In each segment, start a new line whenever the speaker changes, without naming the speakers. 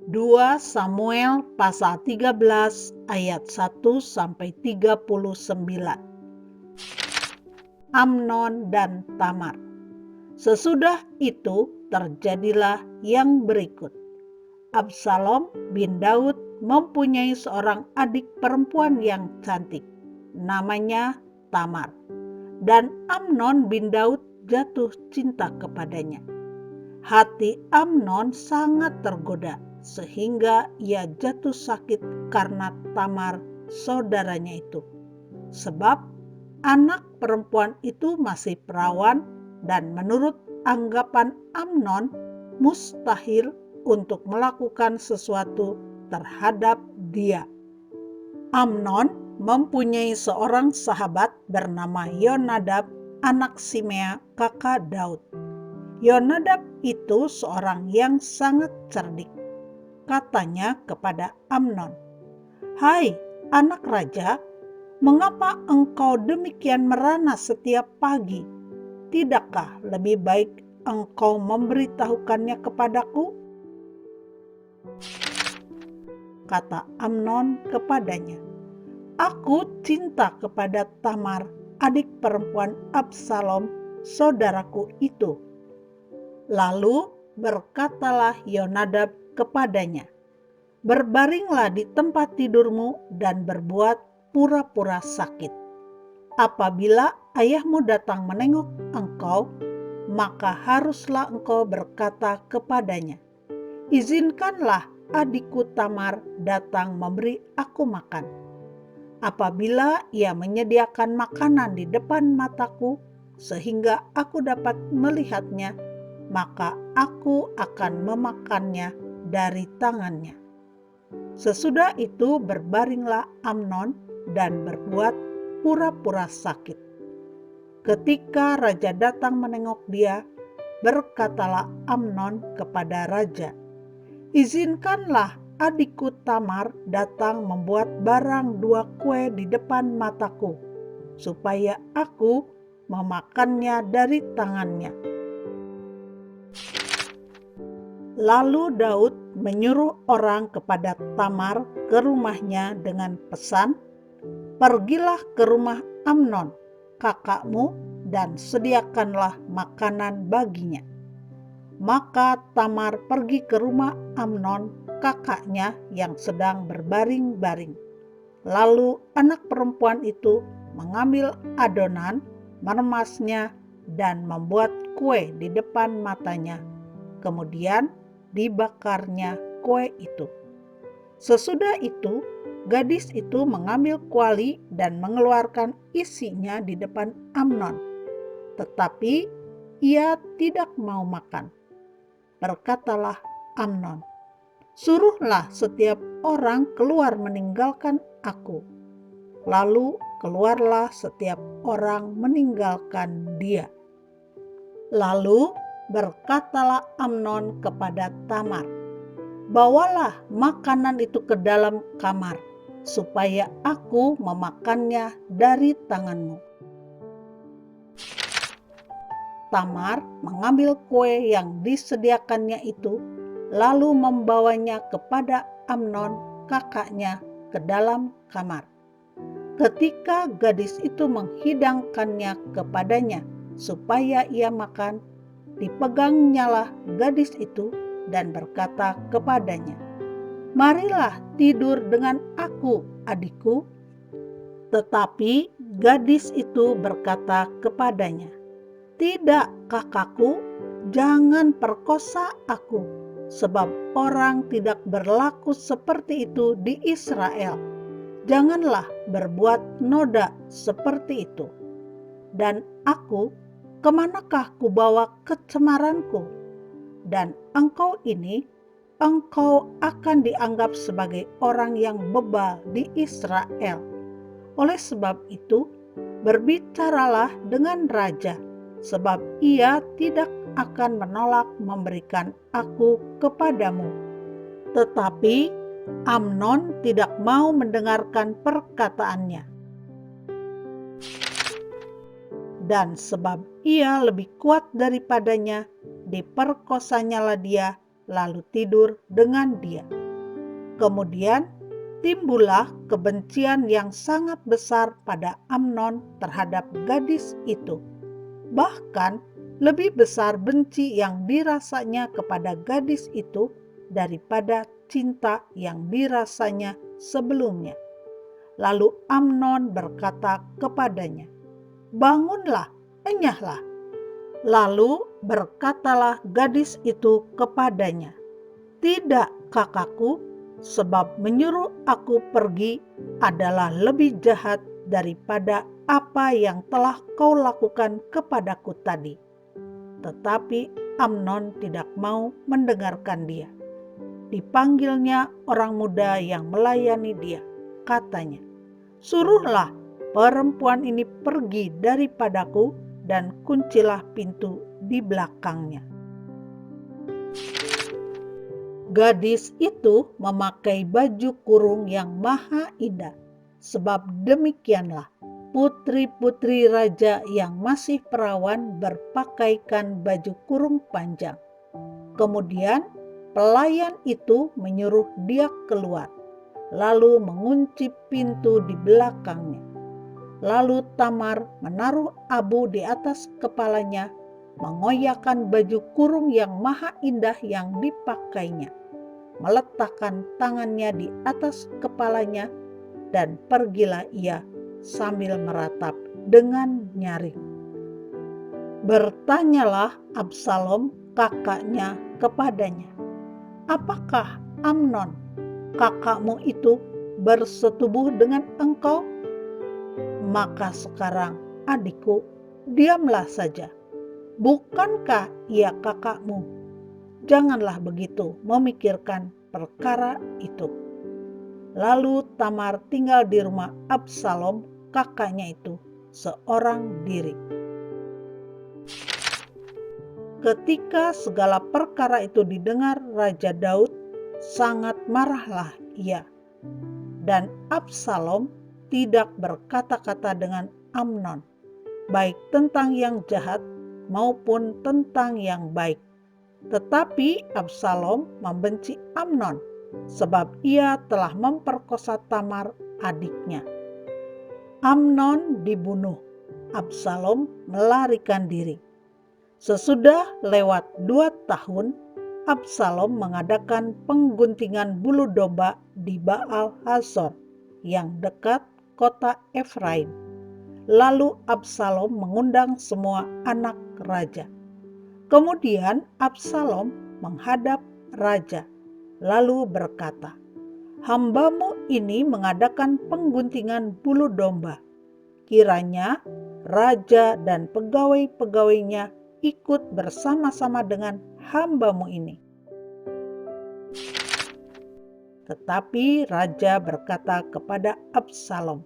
2 Samuel pasal 13 ayat 1-39. Amnon dan Tamar. Sesudah itu terjadilah yang berikut. Absalom bin Daud mempunyai seorang adik perempuan yang cantik, namanya Tamar. Dan Amnon bin Daud jatuh cinta kepadanya. Hati Amnon sangat tergoda, sehingga ia jatuh sakit karena Tamar saudaranya itu. Sebab anak perempuan itu masih perawan dan menurut anggapan Amnon mustahil untuk melakukan sesuatu terhadap dia. Amnon mempunyai seorang sahabat bernama Yonadab, anak Simea, kakak Daud. Yonadab itu seorang yang sangat cerdik. Katanya kepada Amnon, "Hai anak raja, mengapa engkau demikian merana setiap pagi? Tidakkah lebih baik engkau memberitahukannya kepadaku?" Kata Amnon kepadanya, "Aku cinta kepada Tamar, adik perempuan Absalom, saudaraku itu." Lalu berkatalah Yonadab kepadanya, "Berbaringlah di tempat tidurmu dan berbuat pura-pura sakit. Apabila ayahmu datang menengok engkau, maka haruslah engkau berkata kepadanya, 'Izinkanlah adikku Tamar datang memberi aku makan.' Apabila ia menyediakan makanan di depan mataku, sehingga aku dapat melihatnya, maka aku akan memakannya dari tangannya." Sesudah itu berbaringlah Amnon dan berbuat pura-pura sakit. Ketika raja datang menengok dia, berkatalah Amnon kepada raja, "Izinkanlah adikku Tamar datang membuat barang 2 kue di depan mataku, supaya aku memakannya dari tangannya." Lalu Daud menyuruh orang kepada Tamar ke rumahnya dengan pesan, "Pergilah ke rumah Amnon, kakakmu, dan sediakanlah makanan baginya." Maka Tamar pergi ke rumah Amnon, kakaknya yang sedang berbaring-baring. Lalu anak perempuan itu mengambil adonan, meremasnya, dan membuat kue di depan matanya. Kemudian dibakarnya kue itu. Sesudah itu, gadis itu mengambil kuali dan mengeluarkan isinya di depan Amnon. Tetapi ia tidak mau makan. Berkatalah Amnon, "Suruhlah setiap orang keluar meninggalkan aku." Lalu keluarlah setiap orang meninggalkan dia. Lalu berkatalah Amnon kepada Tamar, "Bawalah makanan itu ke dalam kamar, supaya aku memakannya dari tanganmu." Tamar mengambil kue yang disediakannya itu, lalu membawanya kepada Amnon, kakaknya, ke dalam kamar. Ketika gadis itu menghidangkannya kepadanya supaya ia makan, dipegangnyalah gadis itu dan berkata kepadanya, "Marilah tidur dengan aku, adikku." Tetapi gadis itu berkata kepadanya, "Tidak, kakakku, jangan perkosa aku, sebab orang tidak berlaku seperti itu di Israel. Janganlah berbuat noda seperti itu. Dan aku, kemanakah kubawa kecemaranku? Dan engkau akan dianggap sebagai orang yang bebal di Israel. Oleh sebab itu, berbicaralah dengan raja, sebab ia tidak akan menolak memberikan aku kepadamu." Tetapi Amnon tidak mau mendengarkan perkataannya. Dan sebab ia lebih kuat daripadanya, diperkosanyalah dia lalu tidur dengan dia. Kemudian timbullah kebencian yang sangat besar pada Amnon terhadap gadis itu. Bahkan lebih besar benci yang dirasanya kepada gadis itu daripada cinta yang dirasanya sebelumnya. Lalu Amnon berkata kepadanya, "Bangunlah, enyahlah." Lalu berkatalah gadis itu kepadanya, "Tidak, kakakku, sebab menyuruh aku pergi adalah lebih jahat daripada apa yang telah kau lakukan kepadaku tadi." Tetapi Amnon tidak mau mendengarkan dia. Dipanggilnya orang muda yang melayani dia. Katanya, "Suruhlah perempuan ini pergi daripadaku dan kuncilah pintu di belakangnya." Gadis itu memakai baju kurung yang maha indah, sebab demikianlah putri-putri raja yang masih perawan berpakaikan baju kurung panjang. Kemudian pelayan itu menyuruh dia keluar, lalu mengunci pintu di belakangnya. Lalu Tamar menaruh abu di atas kepalanya, mengoyakkan baju kurung yang maha indah yang dipakainya, meletakkan tangannya di atas kepalanya, dan pergilah ia sambil meratap dengan nyaring. Bertanyalah Absalom kakaknya kepadanya, "Apakah Amnon, kakakmu itu, bersetubuh dengan engkau? Maka sekarang, adikku, diamlah saja. Bukankah ia kakakmu? Janganlah begitu memikirkan perkara itu." Lalu Tamar tinggal di rumah Absalom, kakaknya itu, seorang diri. Ketika segala perkara itu didengar Raja Daud, sangat marahlah ia. Dan Absalom tidak berkata-kata dengan Amnon, baik tentang yang jahat maupun tentang yang baik. Tetapi Absalom membenci Amnon, sebab ia telah memperkosa Tamar adiknya. Amnon dibunuh, Absalom melarikan diri. Sesudah lewat 2 tahun, Absalom mengadakan pengguntingan bulu domba di Baal Hazor yang dekat kota Efraim. Lalu Absalom mengundang semua anak raja. Kemudian Absalom menghadap raja, lalu berkata, "Hambamu ini mengadakan pengguntingan bulu domba. Kiranya raja dan pegawai-pegawainya ikut bersama-sama dengan hambamu ini." Tetapi raja berkata kepada Absalom,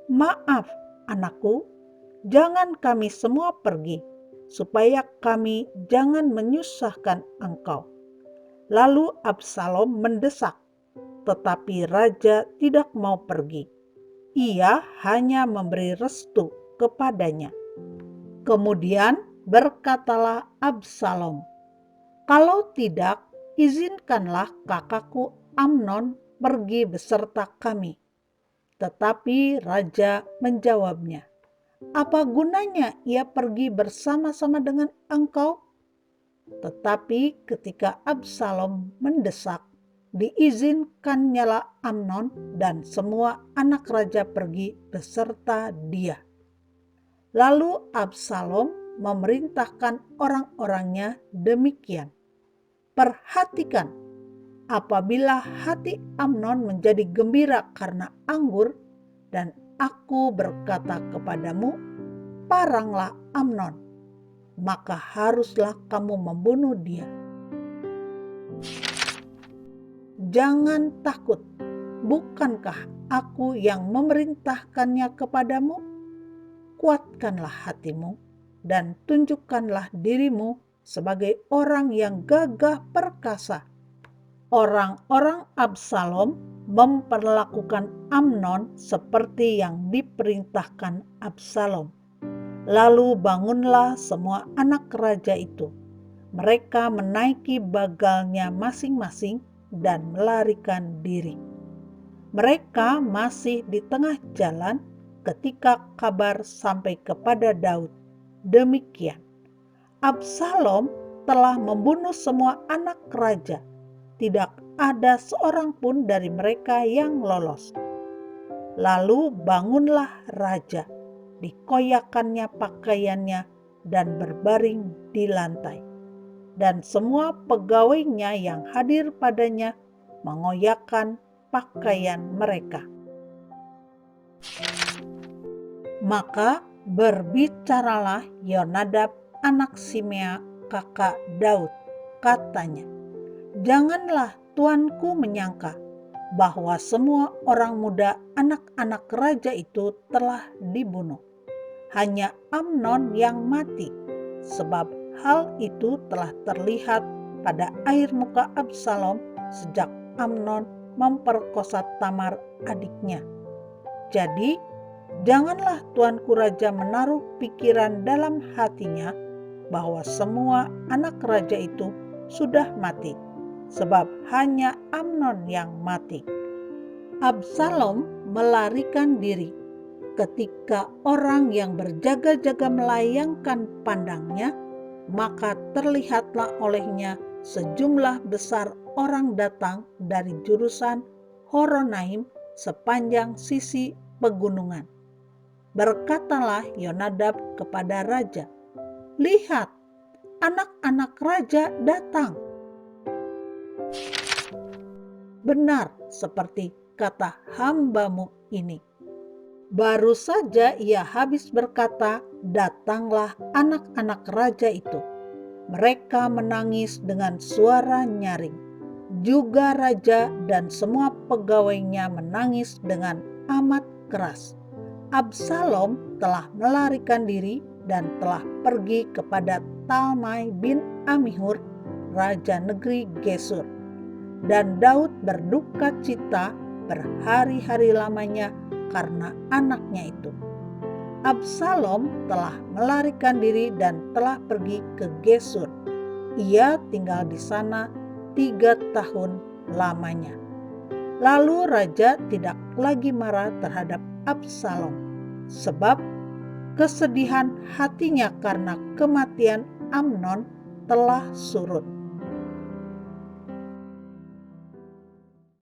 "Maaf, anakku, jangan kami semua pergi, supaya kami jangan menyusahkan engkau." Lalu Absalom mendesak, tetapi raja tidak mau pergi. Ia hanya memberi restu kepadanya. Kemudian berkatalah Absalom, "Kalau tidak, izinkanlah kakakku Amnon pergi beserta kami." Tetapi raja menjawabnya, "Apa gunanya ia pergi bersama-sama dengan engkau?" Tetapi ketika Absalom mendesak, diizinkannyalah Amnon dan semua anak raja pergi beserta dia. Lalu Absalom memerintahkan orang-orangnya demikian, "Perhatikan, apabila hati Amnon menjadi gembira karena anggur, dan aku berkata kepadamu, 'Paranglah Amnon,' maka haruslah kamu membunuh dia. Jangan takut, bukankah aku yang memerintahkannya kepadamu? Kuatkanlah hatimu dan tunjukkanlah dirimu sebagai orang yang gagah perkasa." Orang-orang Absalom memperlakukan Amnon seperti yang diperintahkan Absalom. Lalu bangunlah semua anak raja itu, mereka menaiki bagalnya masing-masing dan melarikan diri. Mereka masih di tengah jalan ketika kabar sampai kepada Daud. Demikian, Absalom telah membunuh semua anak raja. Tidak ada seorang pun dari mereka yang lolos. Lalu bangunlah raja, dikoyakannya pakaiannya dan berbaring di lantai. Dan semua pegawainya yang hadir padanya mengoyakkan pakaian mereka. Maka berbicaralah Yonadab anak Simea kakak Daud, katanya, "Janganlah tuanku menyangka bahwa semua orang muda anak-anak raja itu telah dibunuh. Hanya Amnon yang mati, sebab hal itu telah terlihat pada air muka Absalom sejak Amnon memperkosa Tamar adiknya. Jadi, janganlah tuanku raja menaruh pikiran dalam hatinya bahwa semua anak raja itu sudah mati, sebab hanya Amnon yang mati." Absalom melarikan diri ketika orang yang berjaga-jaga melayangkan pandangnya, maka terlihatlah olehnya sejumlah besar orang datang dari jurusan Horonaim sepanjang sisi pegunungan. Berkatalah Yonadab kepada raja, "Lihat, anak-anak raja datang." Benar seperti kata hambamu ini. Baru saja ia habis berkata, datanglah anak-anak raja itu. Mereka menangis dengan suara nyaring. Juga raja dan semua pegawainya menangis dengan amat keras. Absalom telah melarikan diri dan telah pergi kepada Talmai bin Amihur, raja negeri Gesur. Dan Daud berduka cita berhari-hari lamanya karena anaknya itu. Absalom telah melarikan diri dan telah pergi ke Gesur. Ia tinggal di sana 3 tahun lamanya. Lalu raja tidak lagi marah terhadap Absalom, sebab kesedihan hatinya karena kematian Amnon telah surut.